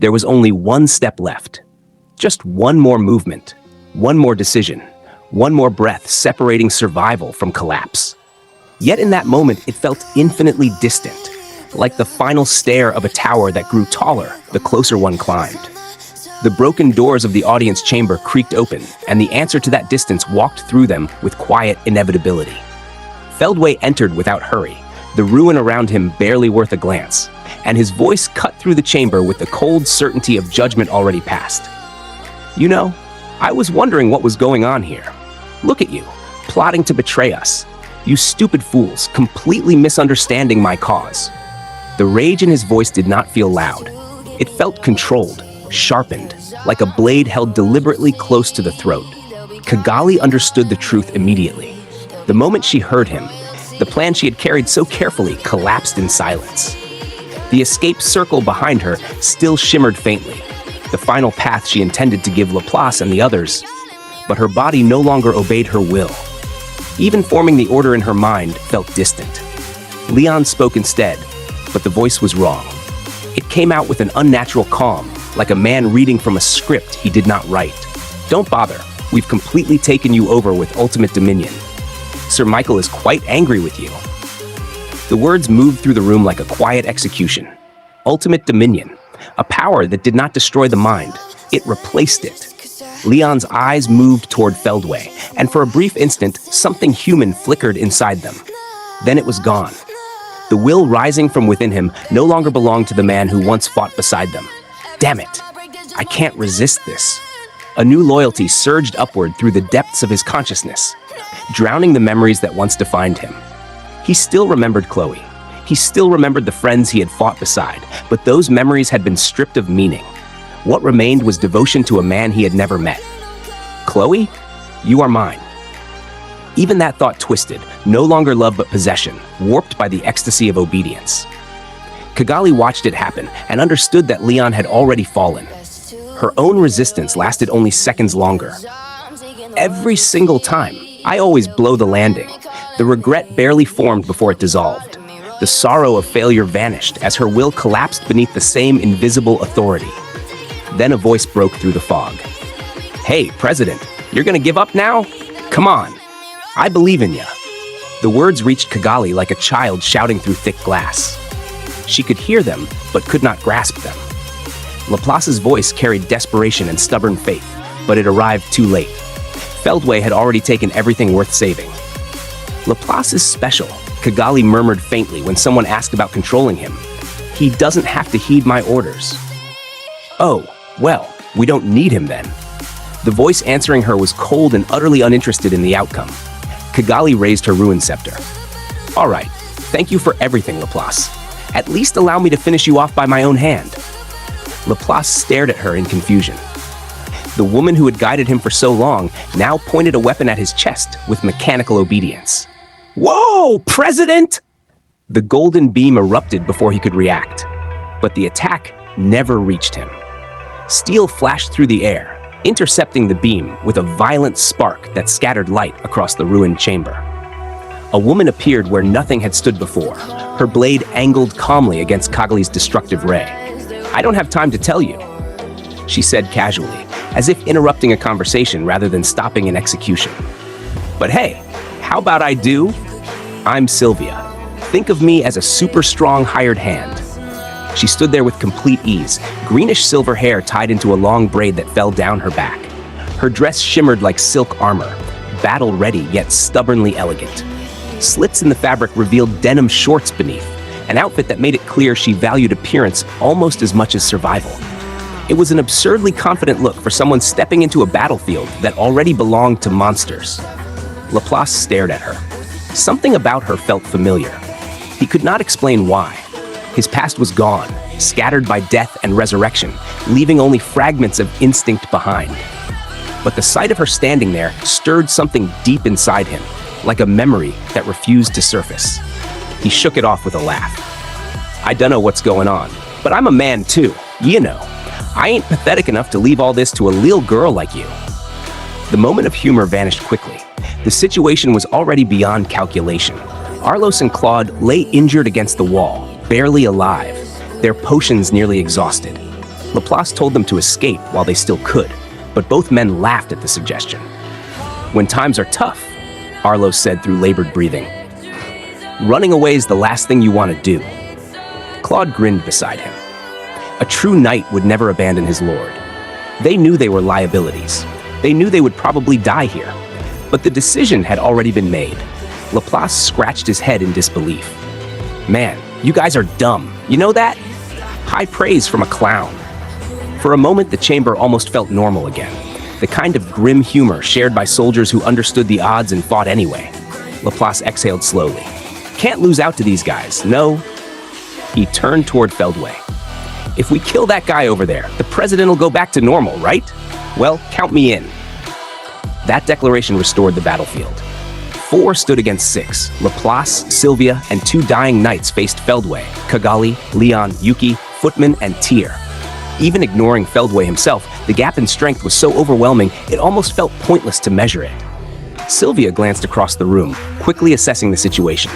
There was only one step left. Just one more movement, one more decision, one more breath separating survival from collapse. Yet in that moment, it felt infinitely distant, like the final stair of a tower that grew taller the closer one climbed. The broken doors of the audience chamber creaked open, and the answer to that distance walked through them with quiet inevitability. Feldway entered without hurry, the ruin around him barely worth a glance, and his voice cut through the chamber with the cold certainty of judgment already past. You know, I was wondering what was going on here. Look at you, plotting to betray us. You stupid fools, completely misunderstanding my cause. The rage in his voice did not feel loud. It felt controlled, sharpened, like a blade held deliberately close to the throat. Kagali understood the truth immediately. The moment she heard him, the plan she had carried so carefully collapsed in silence. The escape circle behind her still shimmered faintly, the final path she intended to give Laplace and the others, but her body no longer obeyed her will. Even forming the order in her mind felt distant. Leon spoke instead, but the voice was wrong. It came out with an unnatural calm, like a man reading from a script he did not write. Don't bother, we've completely taken you over with ultimate dominion. Sir Michael is quite angry with you. The words moved through the room like a quiet execution. Ultimate dominion, a power that did not destroy the mind, it replaced it. Leon's eyes moved toward Feldway, and for a brief instant, something human flickered inside them. Then it was gone. The will rising from within him no longer belonged to the man who once fought beside them. Damn it! I can't resist this. A new loyalty surged upward through the depths of his consciousness, drowning the memories that once defined him. He still remembered Chloe. He still remembered the friends he had fought beside, but those memories had been stripped of meaning. What remained was devotion to a man he had never met. Chloe, you are mine. Even that thought twisted, no longer love but possession, warped by the ecstasy of obedience. Kagali watched it happen and understood that Leon had already fallen. Her own resistance lasted only seconds longer. Every single time, I always blow the landing. The regret barely formed before it dissolved. The sorrow of failure vanished as her will collapsed beneath the same invisible authority. Then a voice broke through the fog. Hey, President, you're gonna give up now? Come on. I believe in ya. The words reached Kagali like a child shouting through thick glass. She could hear them, but could not grasp them. Laplace's voice carried desperation and stubborn faith, but it arrived too late. Feldway had already taken everything worth saving. Laplace is special, Kagali murmured faintly when someone asked about controlling him. He doesn't have to heed my orders. Oh, well, we don't need him then. The voice answering her was cold and utterly uninterested in the outcome. Kagali raised her ruined scepter. All right, thank you for everything, Laplace. At least allow me to finish you off by my own hand. Laplace stared at her in confusion. The woman who had guided him for so long now pointed a weapon at his chest with mechanical obedience. Whoa, President! The golden beam erupted before he could react, but the attack never reached him. Steel flashed through the air, intercepting the beam with a violent spark that scattered light across the ruined chamber. A woman appeared where nothing had stood before, her blade angled calmly against Kagali's destructive ray. I don't have time to tell you, she said casually, as if interrupting a conversation rather than stopping an execution. But hey, how about I do? I'm Sylvia. Think of me as a super strong hired hand. She stood there with complete ease, greenish silver hair tied into a long braid that fell down her back. Her dress shimmered like silk armor, battle-ready yet stubbornly elegant. Slits in the fabric revealed denim shorts beneath, an outfit that made it clear she valued appearance almost as much as survival. It was an absurdly confident look for someone stepping into a battlefield that already belonged to monsters. Laplace stared at her. Something about her felt familiar. He could not explain why. His past was gone, scattered by death and resurrection, leaving only fragments of instinct behind. But the sight of her standing there stirred something deep inside him, like a memory that refused to surface. He shook it off with a laugh. I dunno what's going on, but I'm a man too, you know. I ain't pathetic enough to leave all this to a little girl like you. The moment of humor vanished quickly. The situation was already beyond calculation. Arlos and Claude lay injured against the wall, barely alive, their potions nearly exhausted. Laplace told them to escape while they still could, but both men laughed at the suggestion. When times are tough, Arlo said through labored breathing, running away is the last thing you want to do. Claude grinned beside him. A true knight would never abandon his lord. They knew they were liabilities. They knew they would probably die here. But the decision had already been made. Laplace scratched his head in disbelief. Man, you guys are dumb. You know that? High praise from a clown. For a moment, the chamber almost felt normal again. The kind of grim humor shared by soldiers who understood the odds and fought anyway. Laplace exhaled slowly. Can't lose out to these guys, no. He turned toward Feldway. If we kill that guy over there, the president will go back to normal, right? Well, count me in. That declaration restored the battlefield. 4 stood against 6. Laplace, Sylvia, and 2 dying knights faced Feldway, Kagali, Leon, Yuuki, Footman, and Tyr. Even ignoring Feldway himself, the gap in strength was so overwhelming it almost felt pointless to measure it. Sylvia glanced across the room, quickly assessing the situation.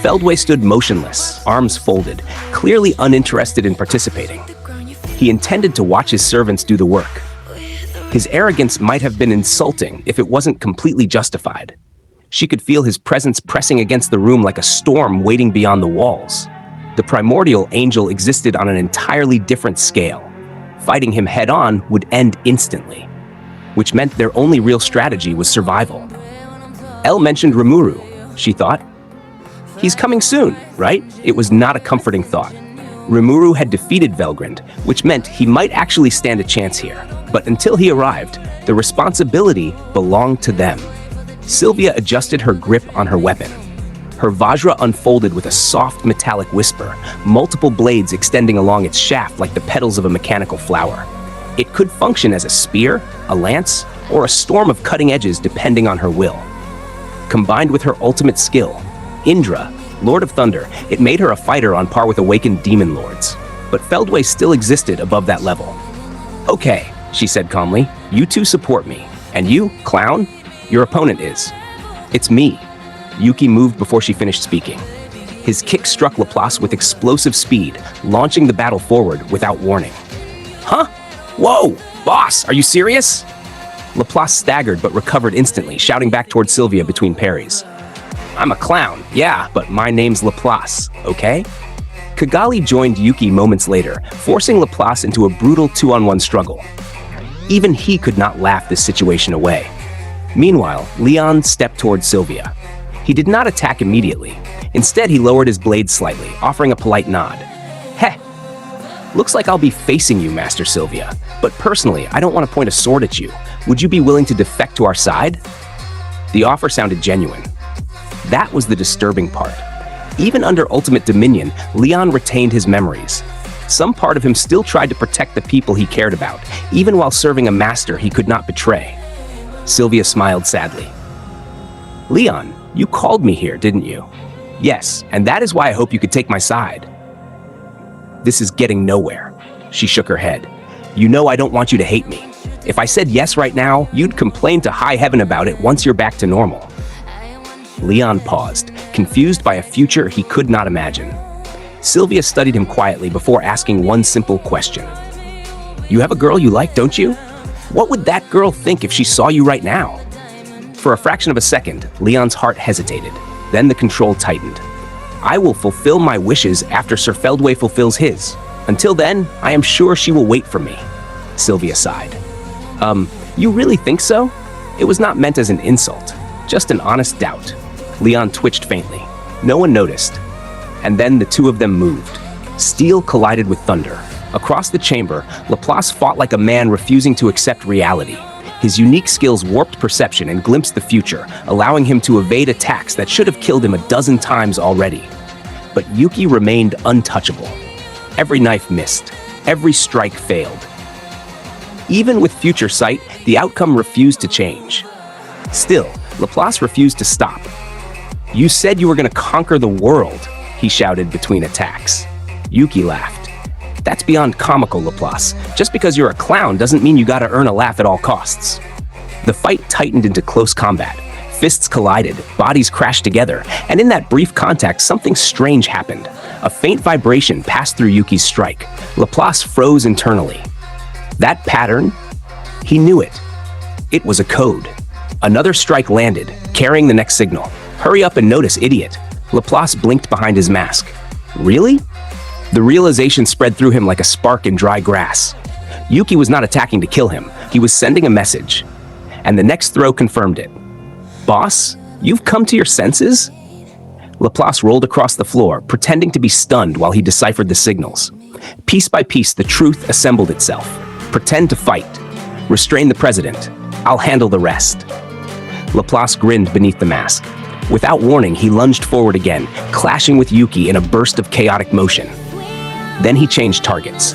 Feldway stood motionless, arms folded, clearly uninterested in participating. He intended to watch his servants do the work. His arrogance might have been insulting if it wasn't completely justified. She could feel his presence pressing against the room like a storm waiting beyond the walls. The primordial angel existed on an entirely different scale. Fighting him head-on would end instantly, which meant their only real strategy was survival. Elle mentioned Rimuru, she thought. He's coming soon, right? It was not a comforting thought. Rimuru had defeated Velgrind, which meant he might actually stand a chance here. But until he arrived, the responsibility belonged to them. Sylvia adjusted her grip on her weapon. Her Vajra unfolded with a soft metallic whisper, multiple blades extending along its shaft like the petals of a mechanical flower. It could function as a spear, a lance, or a storm of cutting edges depending on her will. Combined with her ultimate skill, Indra, Lord of Thunder, it made her a fighter on par with awakened demon lords. But Feldway still existed above that level. Okay, she said calmly, you two support me. And you, clown, your opponent is. It's me. Yuuki moved before she finished speaking. His kick struck Laplace with explosive speed, launching the battle forward without warning. Huh? Whoa! Boss, are you serious? Laplace staggered but recovered instantly, shouting back toward Sylvia between parries. I'm a clown, yeah, but my name's Laplace, okay? Kagali joined Yuuki moments later, forcing Laplace into a brutal 2-on-1 struggle. Even he could not laugh this situation away. Meanwhile, Leon stepped toward Sylvia. He did not attack immediately. Instead, he lowered his blade slightly, offering a polite nod. Heh! Looks like I'll be facing you, Master Sylvia. But personally, I don't want to point a sword at you. Would you be willing to defect to our side? The offer sounded genuine. That was the disturbing part. Even under Ultimate Dominion, Leon retained his memories. Some part of him still tried to protect the people he cared about, even while serving a master he could not betray. Sylvia smiled sadly. Leon, you called me here, didn't you? Yes, and that is why I hope you could take my side. This is getting nowhere. She shook her head. You know I don't want you to hate me. If I said yes right now, you'd complain to high heaven about it once you're back to normal. Leon paused, confused by a future he could not imagine. Sylvia studied him quietly before asking one simple question. You have a girl you like, don't you? What would that girl think if she saw you right now? For a fraction of a second, Leon's heart hesitated. Then the control tightened. I will fulfill my wishes after Sir Feldway fulfills his. Until then, I am sure she will wait for me. Sylvia sighed. You really think so? It was not meant as an insult, just an honest doubt. Leon twitched faintly. No one noticed. And then the two of them moved. Steel collided with thunder. Across the chamber, Laplace fought like a man refusing to accept reality. His unique skills warped perception and glimpsed the future, allowing him to evade attacks that should have killed him a dozen times already. But Yuuki remained untouchable. Every knife missed. Every strike failed. Even with future sight, the outcome refused to change. Still, Laplace refused to stop. You said you were going to conquer the world, he shouted between attacks. Yuuki laughed. That's beyond comical, Laplace. Just because you're a clown doesn't mean you gotta earn a laugh at all costs. The fight tightened into close combat. Fists collided, bodies crashed together, and in that brief contact, something strange happened. A faint vibration passed through Yuuki's strike. Laplace froze internally. That pattern, he knew it. It was a code. Another strike landed, carrying the next signal. Hurry up and notice, idiot. Laplace blinked behind his mask. Really? The realization spread through him like a spark in dry grass. Yuuki was not attacking to kill him. He was sending a message. And the next throw confirmed it. Boss, you've come to your senses? Laplace rolled across the floor, pretending to be stunned while he deciphered the signals. Piece by piece, the truth assembled itself. Pretend to fight. Restrain the president. I'll handle the rest. Laplace grinned beneath the mask. Without warning, he lunged forward again, clashing with Yuuki in a burst of chaotic motion. Then he changed targets.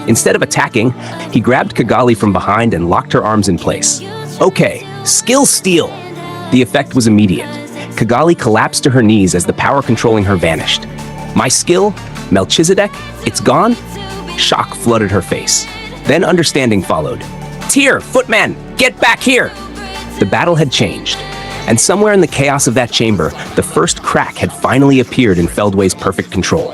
Instead of attacking, he grabbed Kagali from behind and locked her arms in place. Okay, skill steal! The effect was immediate. Kagali collapsed to her knees as the power controlling her vanished. My skill? Melchizedek? It's gone? Shock flooded her face. Then understanding followed. Tyr, footman, get back here! The battle had changed, and somewhere in the chaos of that chamber, the first crack had finally appeared in Feldway's perfect control.